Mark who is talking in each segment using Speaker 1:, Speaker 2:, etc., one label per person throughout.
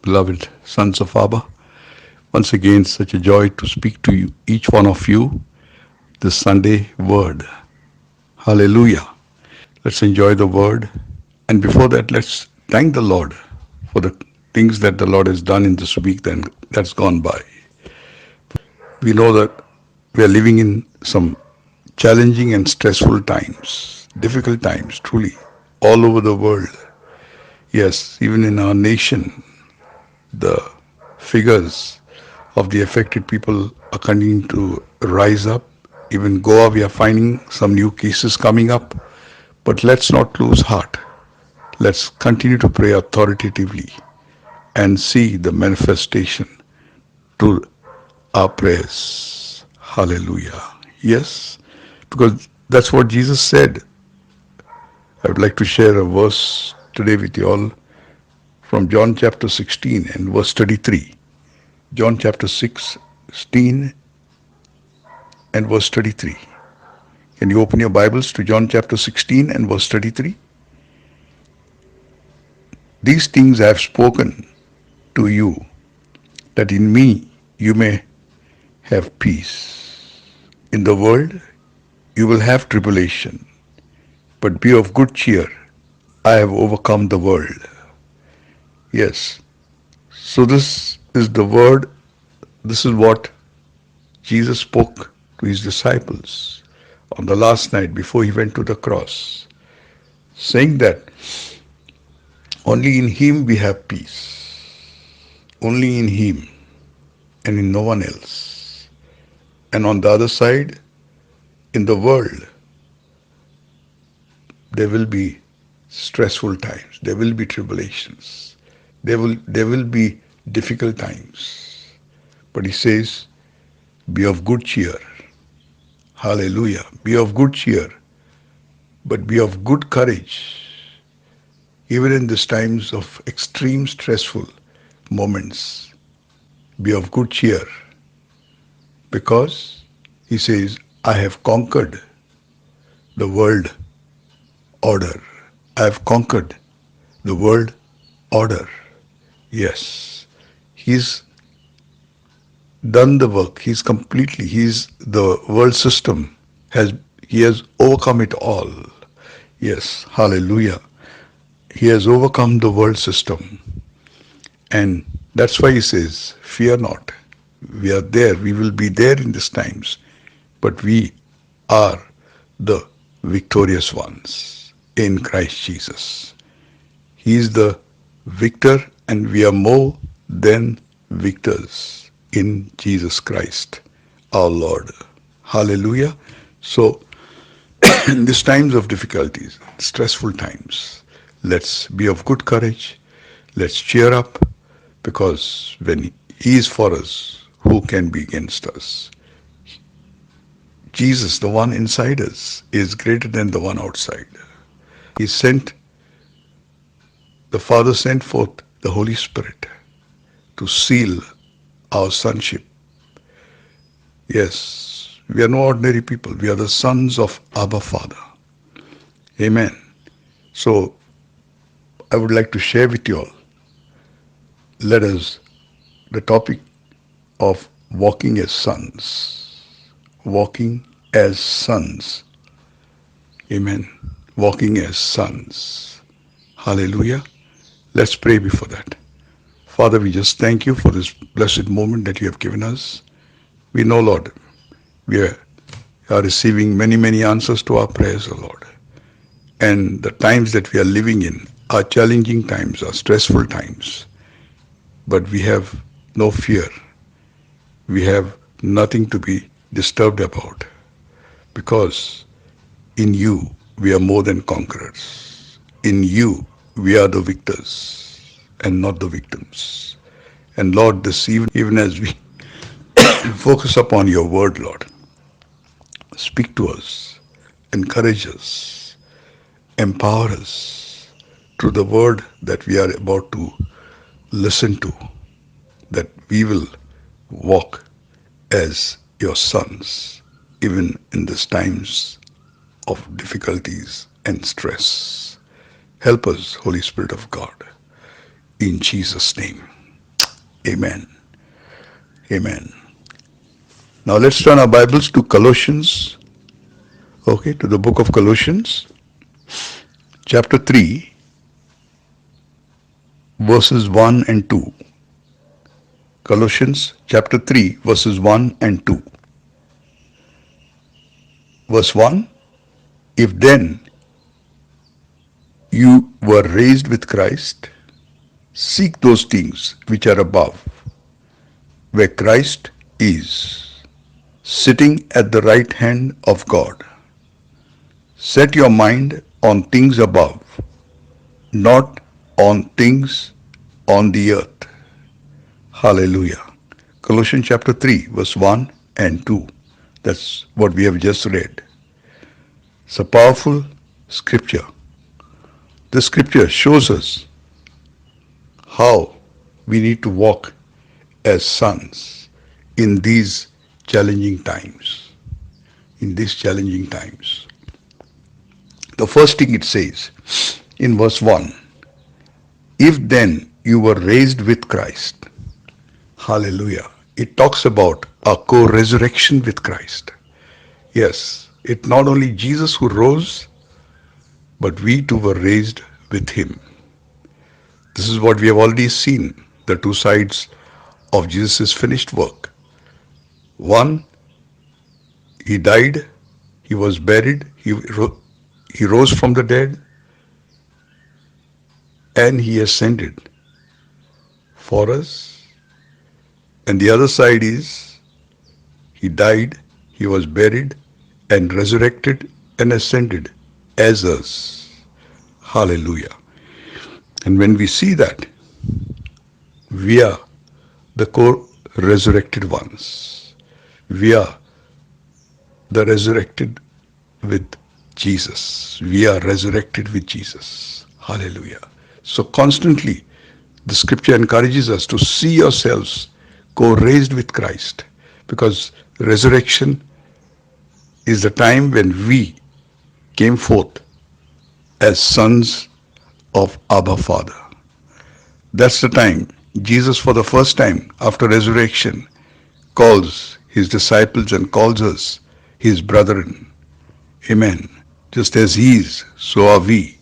Speaker 1: beloved sons of Abba. Once again, such a joy to speak to you, each one of you, this Sunday word. Hallelujah. Let's enjoy the word. And before that, let's thank the Lord for the things that the Lord has done in this week that's gone by. We know that we are living in some challenging and stressful times, difficult times, truly, all over the world. Yes, even in our nation, the figures of the affected people are continuing to rise up. Even Goa, we are finding some new cases coming up. But let's not lose heart. Let's continue to pray authoritatively and see the manifestation to our prayers. Hallelujah. Yes, because that's what Jesus said. I would like to share a verse today with you all from John chapter 16 and verse 33. John chapter 16 and verse 33. Can you open your Bibles to John chapter 16 and verse 33? These things I have spoken to you, that in me you may have peace. In the world you will have tribulation, but be of good cheer. I have overcome the world. Yes. So this is the word, this is what Jesus spoke to his disciples on the last night before he went to the cross, saying that only in him we have peace. Only in him and in no one else. And on the other side, in the world, there will be stressful times. There will be tribulations. There will be difficult times. But he says, be of good cheer. Hallelujah. Be of good cheer. But be of good courage. Even in these times of extreme stressful moments, be of good cheer. Because he says, I have conquered the world order. I have conquered the world order. Yes. He's done the work. He's the world system. He has overcome it all. Yes. Hallelujah. He has overcome the world system. And that's why he says, fear not. We are there. We will be there in these times. But we are the victorious ones in Christ Jesus. He is the victor and we are more than victors in Jesus Christ, our Lord. Hallelujah. So, in these times of difficulties, stressful times, let's be of good courage. Let's cheer up because when He is for us, who can be against us? Jesus, the one inside us, is greater than the one outside. He sent, the Father sent forth the Holy Spirit to seal our sonship. Yes, we are no ordinary people. We are the sons of Abba Father. Amen. So, I would like to share with you all, let us, the topic of walking as sons. Walking as sons. Amen. Walking as sons. Hallelujah. Let's pray before that. Father, we just thank you for this blessed moment that you have given us. We know, Lord, we are receiving many, many answers to our prayers, O Lord. And the times that we are living in are challenging times, are stressful times. But we have no fear. We have nothing to be disturbed about. Because in you we are more than conquerors. In you we are the victors and not the victims. And Lord, this even as we focus upon your word, Lord, speak to us, encourage us, empower us through the word that we are about to listen to, that we will walk as your sons, even in these times of difficulties and stress. Help us, Holy Spirit of God, in Jesus' name. Amen. Amen. Now let's turn our Bibles to Colossians, okay, to the book of Colossians, chapter 3, verses 1 and 2. Colossians chapter 3, verses 1 and 2. Verse 1, if then you were raised with Christ, seek those things which are above, where Christ is, sitting at the right hand of God. Set your mind on things above, not on things on the earth. Hallelujah. Colossians chapter 3, verse 1 and 2. That's what we have just read. It's a powerful scripture. This scripture shows us how we need to walk as sons in these challenging times. In these challenging times. The first thing it says in verse 1, if then you were raised with Christ. Hallelujah. It talks about our co-resurrection with Christ. Yes, it's not only Jesus who rose, but we too were raised with him. This is what we have already seen, the two sides of Jesus' finished work. One, he died, he was buried, he rose from the dead, and he ascended for us. And the other side is, he died, he was buried, and resurrected and ascended as us. Hallelujah. And when we see that, we are the co-resurrected ones. We are the resurrected with Jesus. We are resurrected with Jesus. Hallelujah. So constantly, the scripture encourages us to see yourselves co-raised with Christ, because resurrection is the time when we came forth as sons of Abba Father. That's the time Jesus, for the first time after resurrection, calls his disciples and calls us his brethren. Amen. Just as he is, so are we.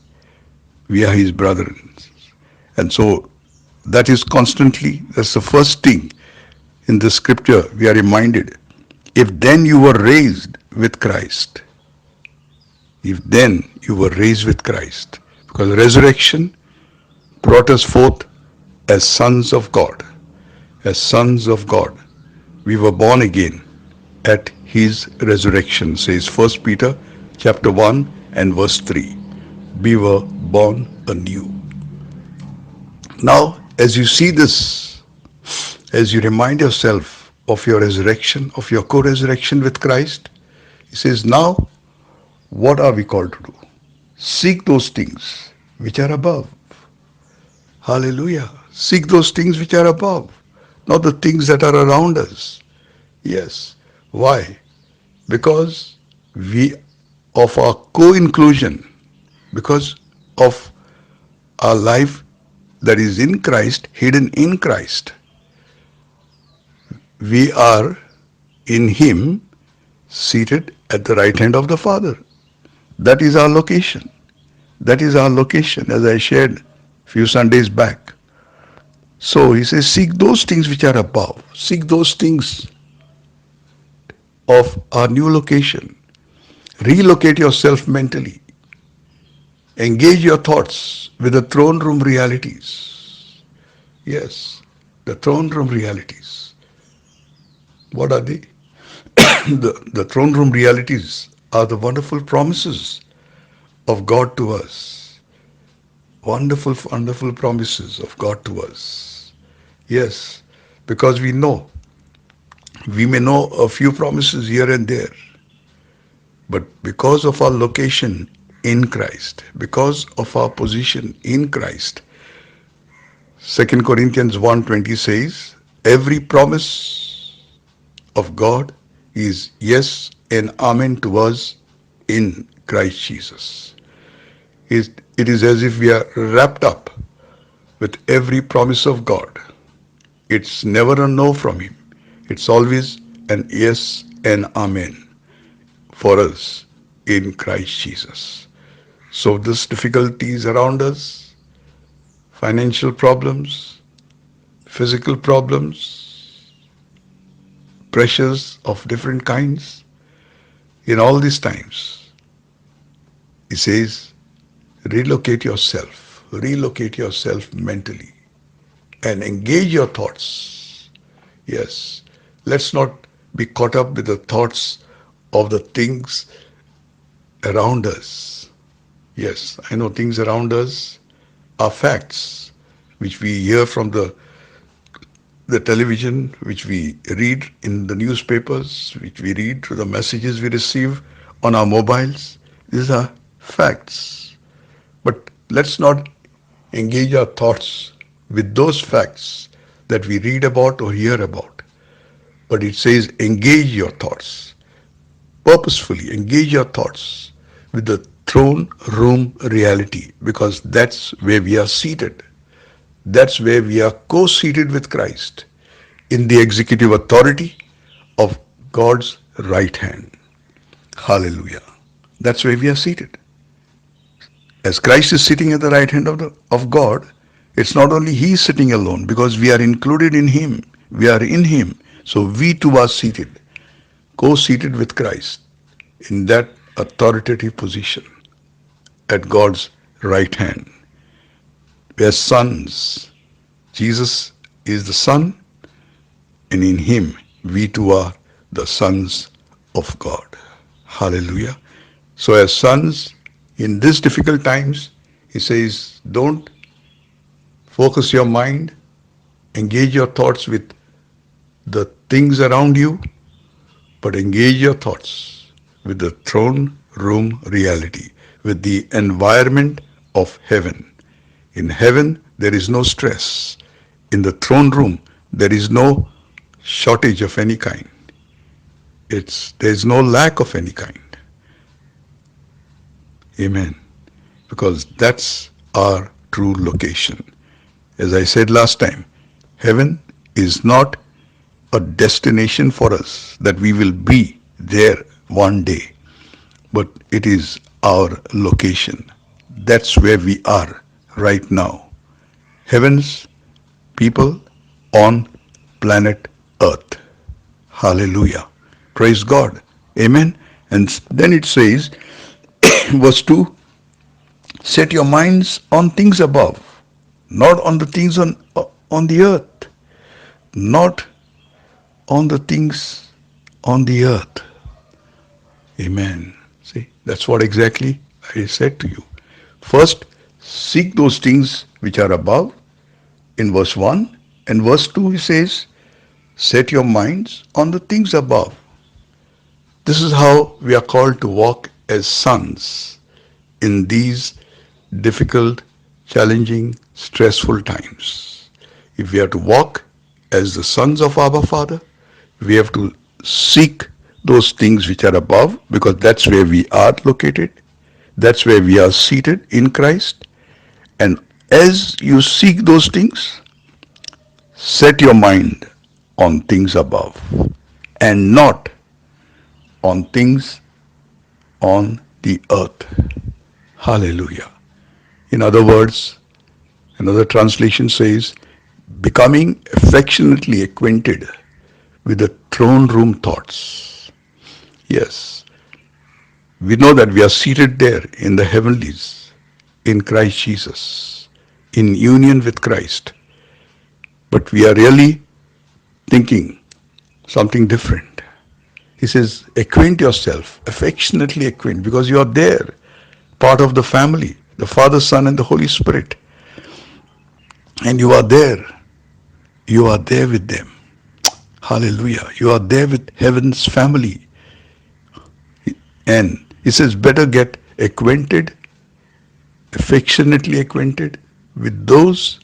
Speaker 1: We are his brethren. And so that is constantly, that's the first thing in the scripture we are reminded. If then you were raised with Christ, if then you were raised with Christ, because resurrection brought us forth as sons of God. As sons of God. We were born again at his resurrection, says 1 Peter chapter 1 and verse 3. We were born anew. Now, as you see this, as you remind yourself of your resurrection, of your co-resurrection with Christ, he says, now, what are we called to do? Seek those things which are above. Hallelujah. Seek those things which are above, not the things that are around us. Yes. Why? Because we, of our co-inclusion, because of our life that is in Christ, hidden in Christ, we are in him, seated at the right hand of the Father. That is our location. That is our location, as I shared a few Sundays back. So he says, seek those things which are above. Seek those things of our new location. Relocate yourself mentally. Engage your thoughts with the throne room realities. Yes, the throne room realities. What are they? The throne room realities are the wonderful promises of God to us. Wonderful, wonderful promises of God to us. Yes, because we may know a few promises here and there, but because of our location in Christ, because of our position in Christ, 2 Corinthians 1:20 says, every promise of God is yes and amen to us in Christ Jesus. It is as if we are wrapped up with every promise of God It's never a no from Him. It's always an yes and amen for us in Christ Jesus. So these difficulties around us, financial problems, physical problems, pressures of different kinds, in all these times, He says, relocate yourself mentally and engage your thoughts. Yes, let's not be caught up with the thoughts of the things around us. Yes, I know things around us are facts, which we hear from the television, which we read in the newspapers, which we read through the messages we receive on our mobiles. These are facts. But let's not engage our thoughts with those facts that we read about or hear about. But it says engage your thoughts. Purposefully engage your thoughts with the throne room reality, because that's where we are seated. That's where we are co-seated with Christ in the executive authority of God's right hand. Hallelujah. That's where we are seated. As Christ is sitting at the right hand of God, it's not only He is sitting alone, because we are included in Him. We are in Him. So we too are seated, co-seated with Christ in that authoritative position at God's right hand. We are sons. Jesus is the Son, and in Him we too are the sons of God. Hallelujah. So as sons, in these difficult times, He says, don't focus your mind, engage your thoughts with the things around you, but engage your thoughts with the throne room reality, with the environment of heaven. In heaven, there is no stress. In the throne room, there is no shortage of any kind. There is no lack of any kind. Amen. Because that's our true location. As I said last time, heaven is not a destination for us that we will be there one day, but it is our location. That's where we are right now. Heaven's people on planet Earth. Hallelujah. Praise God. Amen. And then it says, verse 2, set your minds on things above, not on the things on the earth, not on the things on the earth. Amen. See, that's what exactly I said to you. First, seek those things which are above in verse 1. And verse 2 he says, set your minds on the things above. This is how we are called to walk as sons in these difficult, challenging, stressful times. If we are to walk as the sons of Abba Father, we have to seek those things which are above, because that's where we are located. That's where we are seated in Christ. And as you seek those things, set your mind on things above and not on things on the earth. Hallelujah. In other words, another translation says, becoming affectionately acquainted with the throne room thoughts. Yes, we know that we are seated there in the heavenlies in Christ Jesus, in union with Christ. But we are really thinking something different. He says, acquaint yourself, affectionately acquaint, because you are there, part of the family, the Father, Son, and the Holy Spirit. And you are there. You are there with them. Hallelujah. You are there with heaven's family. And he says, better get acquainted, affectionately acquainted with those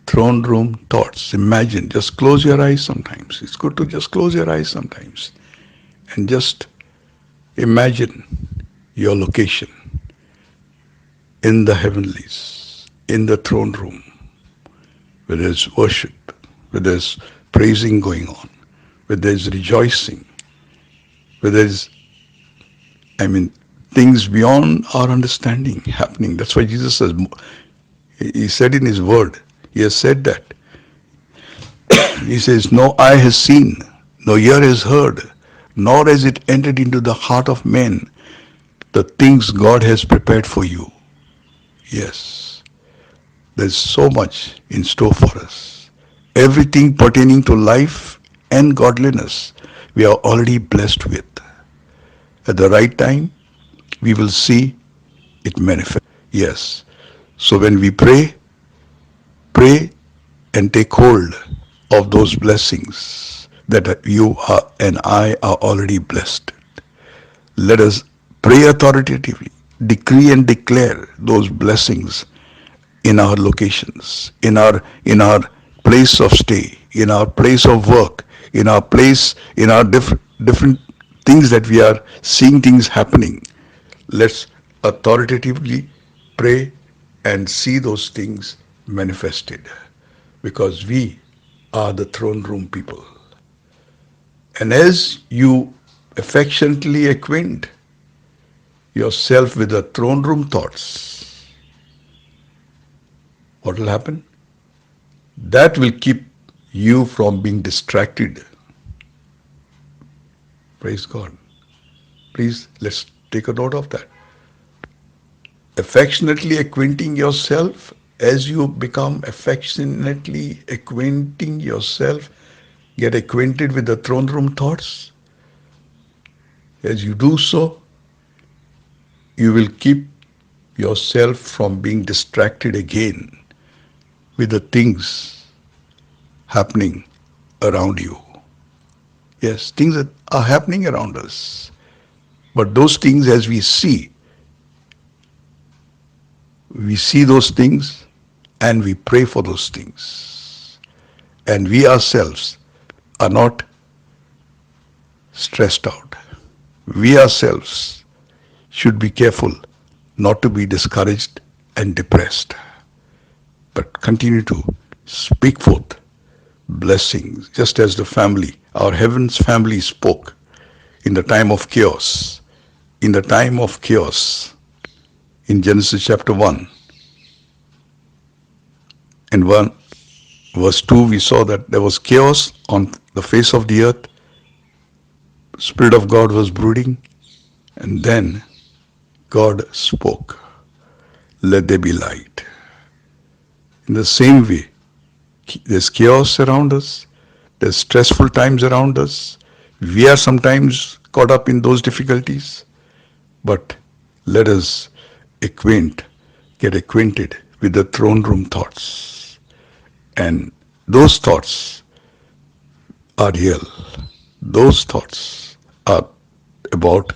Speaker 1: throne room thoughts. Imagine, just close your eyes sometimes. It's good to just close your eyes sometimes and just imagine your location in the heavenlies, in the throne room, where there's worship, where there's praising going on, where there's rejoicing, where there's, I mean, things beyond our understanding happening. That's why Jesus says, he said in his word, he has said that. He says, no eye has seen, no ear has heard, nor has it entered into the heart of men the things God has prepared for you. Yes, there's so much in store for us. Everything pertaining to life and godliness we are already blessed with. At the right time, we will see it manifest. Yes. So when we pray, pray and take hold of those blessings that you are and I are already blessed. Let us pray authoritatively, decree and declare those blessings in our locations, in our place of stay, in our place of work, in our place, in our different things that we are seeing things happening. Let's authoritatively pray and see those things manifested because we are the throne room people. And as you affectionately acquaint yourself with the throne room thoughts, what will happen? That will keep you from being distracted. Praise God. Please, let's take a note of that. Affectionately acquainting yourself, as you become affectionately acquainting yourself, get acquainted with the throne room thoughts. As you do so, you will keep yourself from being distracted again with the things happening around you. Yes, things that are happening around us. But those things, as we see those things and we pray for those things. And we ourselves are not stressed out. We ourselves should be careful not to be discouraged and depressed, but continue to speak forth blessings, just as the family, our heaven's family spoke in the time of chaos. In the time of chaos, in Genesis chapter 1 and 1 verse 2, we saw that there was chaos on the face of the earth. Spirit of God was brooding, and then God spoke, let there be light. In the same way, there's chaos around us, there's stressful times around us. We are sometimes caught up in those difficulties, but let us get acquainted with the throne room thoughts. And those thoughts are real. Those thoughts are about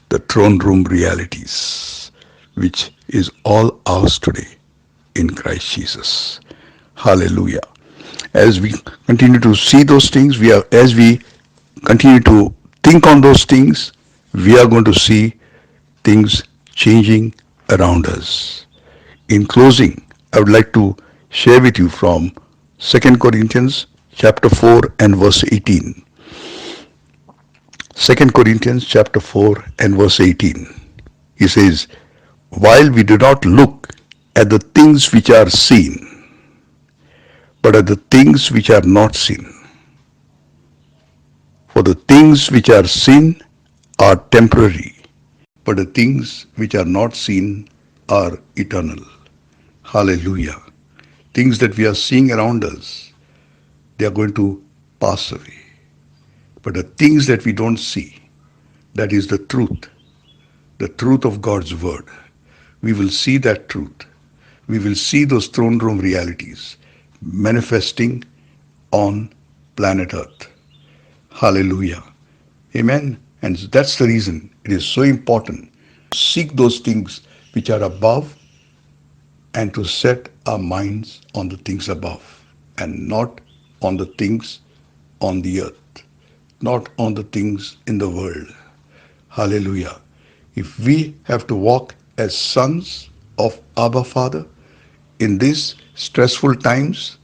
Speaker 1: the throne room realities, which is all ours today in Christ Jesus. Hallelujah. As we continue to see those things, as we continue to think on those things, we are going to see things changing around us. In closing, I would like to share with you from 2 Corinthians chapter 4 and verse 18. 2 Corinthians chapter 4 and verse 18. He says, while we do not look at the things which are seen, but at the things which are not seen. For the things which are seen are temporary, but the things which are not seen are eternal. Hallelujah. Things that we are seeing around us, they are going to pass away. But the things that we don't see, that is the truth of God's word. We will see that truth. We will see those throne room realities manifesting on planet Earth. Hallelujah. Amen. And that's the reason it is so important to seek those things which are above and to set our minds on the things above and not on the things on the earth, not on the things in the world. Hallelujah. If we have to walk as sons of Abba Father in these stressful times,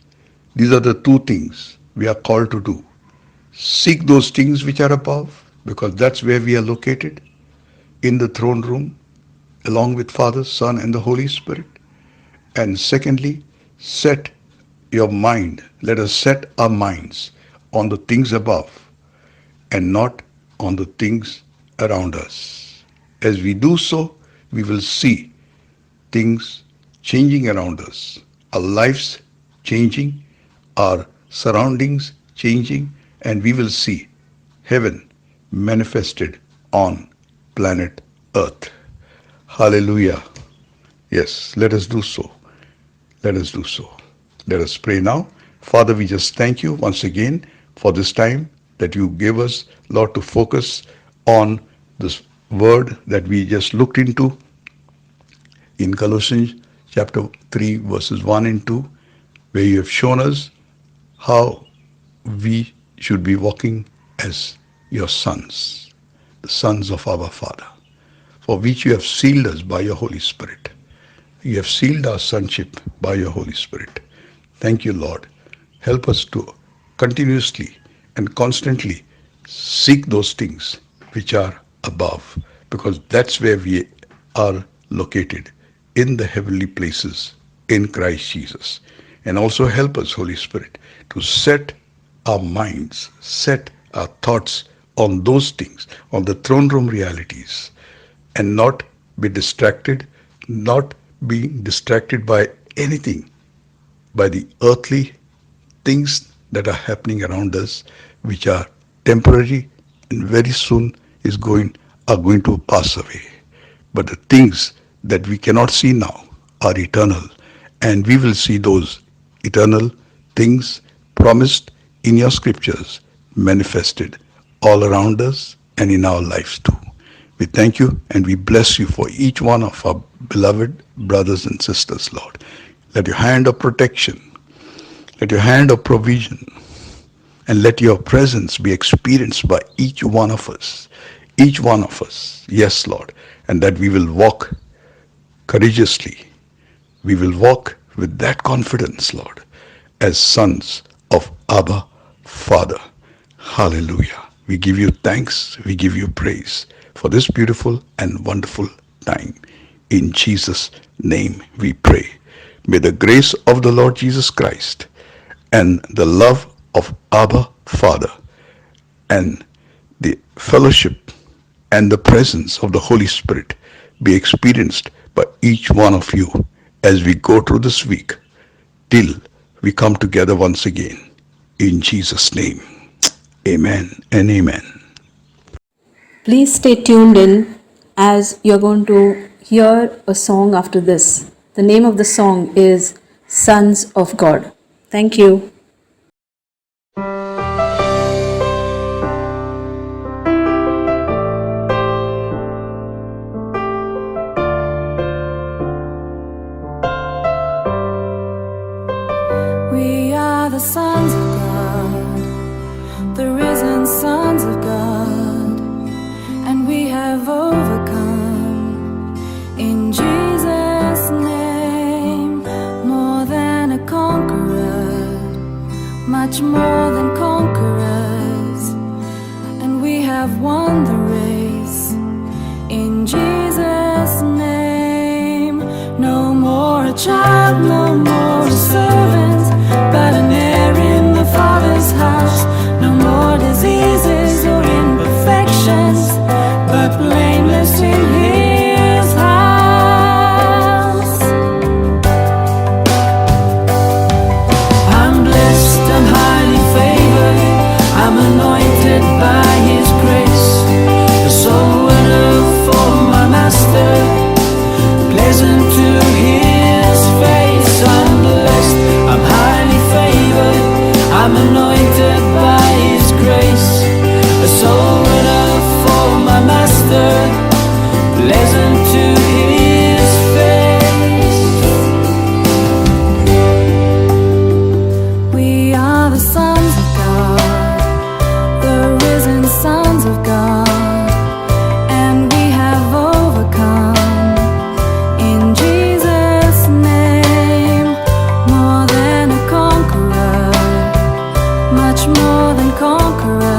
Speaker 1: These are the two things we are called to do. Seek those things which are above, because that's where we are located, in the throne room, along with Father, Son, and the Holy Spirit. And secondly, set your mind, let us set our minds on the things above and not on the things around us. As we do so, we will see things changing around us, our lives changing, our surroundings changing, and we will see heaven manifested on planet Earth. Hallelujah. Yes, let us do so. Let us do so. Let us pray now. Father, we just thank you once again for this time that you gave us, Lord, to focus on this word that we just looked into in Colossians chapter 3, verses 1 and 2, where you have shown us how we should be walking as your sons, the sons of our Father, for which you have sealed us by your Holy Spirit. You have sealed our sonship by your Holy Spirit. Thank you, Lord. Help us to continuously and constantly seek those things which are above, because that's where we are located, in the heavenly places in Christ Jesus. And also help us, Holy Spirit, to set our minds, set our thoughts on those things, on the throne room realities, and not be distracted, not being distracted by anything, by the earthly things that are happening around us, which are temporary and very soon are going to pass away. But the things that we cannot see now are eternal, and we will see those eternal things promised in your scriptures manifested all around us and in our lives too. We thank you and we bless you for each one of our beloved brothers and sisters, Lord. Let your hand of protection, let your hand of provision, and let your presence be experienced by each one of us. Each one of us, yes, Lord, and that we will walk courageously. We will walk with that confidence, Lord, as sons of Abba, Father. Hallelujah. We give you thanks, we give you praise for this beautiful and wonderful time. In Jesus' name we pray. May the grace of the Lord Jesus Christ and the love of Abba, Father, and the fellowship and the presence of the Holy Spirit be experienced by each one of you as we go through this week till we come together once again. In Jesus' name, amen and amen.
Speaker 2: Please stay tuned in as you're going to hear a song after this. The name of the song is Sons of God. Thank you.
Speaker 3: We are the sons of God, the risen sons of God, and we have overcome in Jesus' name. More than a conqueror, much more than conquerors, and we have won the race in Jesus' name. No more a child, no more a servant, but an heir in the Father's house. No more diseases or imperfections, but blameless in His house. I'm blessed, I'm highly favored. more than conquerors.